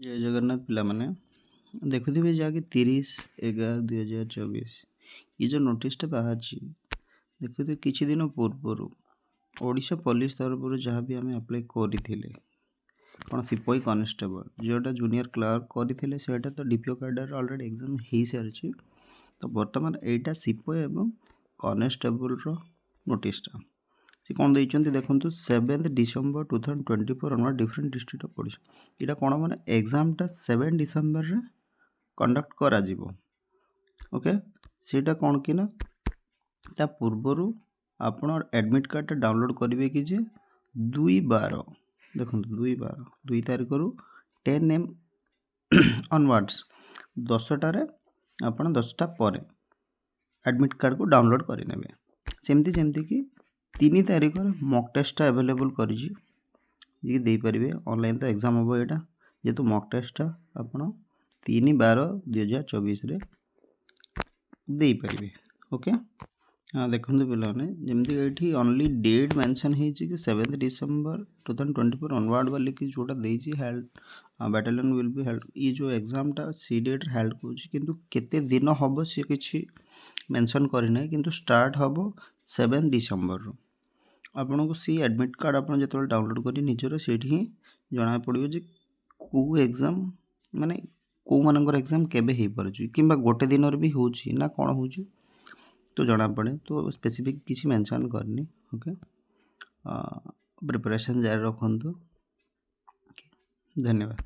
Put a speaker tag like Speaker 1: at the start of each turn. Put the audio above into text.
Speaker 1: जय जगन्नाथ पिलाମାନେ ଦେଖୁଥିବେ ଯାହାକି 30/11/2024 ये जो नोटिसटा बाहरी देखुथिବେ କିଛି ଦିନ ପୂର୍ବରୁ ଓଡ଼ିଶା ପୋଲିସ ତରଫରୁ ଯାହା ବି ଆମେ ଆପ୍ଲାଏ କରିଥିଲେ କ'ଣ ସିପାହୀ କନେଷ୍ଟବଳ ଯେଉଁଟା ଜୁନିୟର କ୍ଲର୍କ କରିଥିଲେ ସେଇଟା ତ ଡିପିଓ କ୍ୟାଡର ଅଲରେଡ଼ି ଏକ୍ଜାମ୍ ହେଇସାରିଛି। ତ ବର୍ତ୍ତମାନ ଏଇଟା ସିପାହୀ ଏବଂ କନେଷ୍ଟବଳର ନୋଟିସଟା ସେ କ'ଣ ଦେଇଛନ୍ତି ଦେଖନ୍ତୁ 7 December 2024 ଆମର ଡିଫରେଣ୍ଟ ଡିଷ୍ଟ୍ରିକ୍ଟ ଅଫ୍ ଓଡ଼ିଶା ଏଇଟା କ'ଣ ମାନେ ଏକ୍ଜାମ୍ଟା 7 Decemberରେ କଣ୍ଡକ୍ଟ କରାଯିବ। ଓକେ ସେଇଟା କ'ଣ କି ନା ତା ପୂର୍ବରୁ ଆପଣ ଆଡ଼ମିଟ୍ କାର୍ଡ଼ଟା ଡାଉନଲୋଡ଼ କରିବେ କି ଯେ 2/12 ଦେଖନ୍ତୁ 2 ତାରିଖରୁ 10 AM ଅନୱାର୍ଡ଼ସ୍ 10ଟାରେ ଆପଣ 10ଟା ପରେ ଆଡ଼ମିଟ୍ କାର୍ଡ଼କୁ ଡାଉନଲୋଡ଼ କରିନେବେ। ସେମିତି ଯେମିତିକି 3 ତାରିଖରେ ମକ୍ ଟେଷ୍ଟଟା ଆଭେଲେବୁଲ୍ କରିଛି ଯିଏ ଦେଇପାରିବେ ଅନଲାଇନ୍ ତ ଏକ୍ଜାମ୍ ହେବ ଏଇଟା ଯେହେତୁ ମକ୍ ଟେଷ୍ଟଟା ଆପଣ 3/12/2024ରେ ଦେଇପାରିବେ। ଓକେ ଦେଖନ୍ତୁ ପିଲାମାନେ ଯେମିତି ଏଇଠି ଅନଲି ଡେଟ୍ ମେନସନ୍ ହେଇଛି କି 7 December 2024 ଅନୱାର୍ଡ଼ ବୋଲିକି ଯେଉଁଟା ଦେଇଛି held battalion will be held ये जो एग्जामटा सी डेट्रे हेल्ड करुँच किंतु केते दिन हम सी किसी मेंशन करना किंतु स्टार्ट हम 7 December आपन को सी एडमिट कार्ड आप जो डाउनलोड कर निजर से जना पड़ो जे कौ एग्जाम माने कौ मानकर एग्जाम केबे हो पारुची किंबा गोटे दिन भी हो ना कौन हो तो जना पड़े तो स्पेसिफिक किसी मेंशन करनी। ओके प्रिपरेशन जारी रखु। धन्यवाद।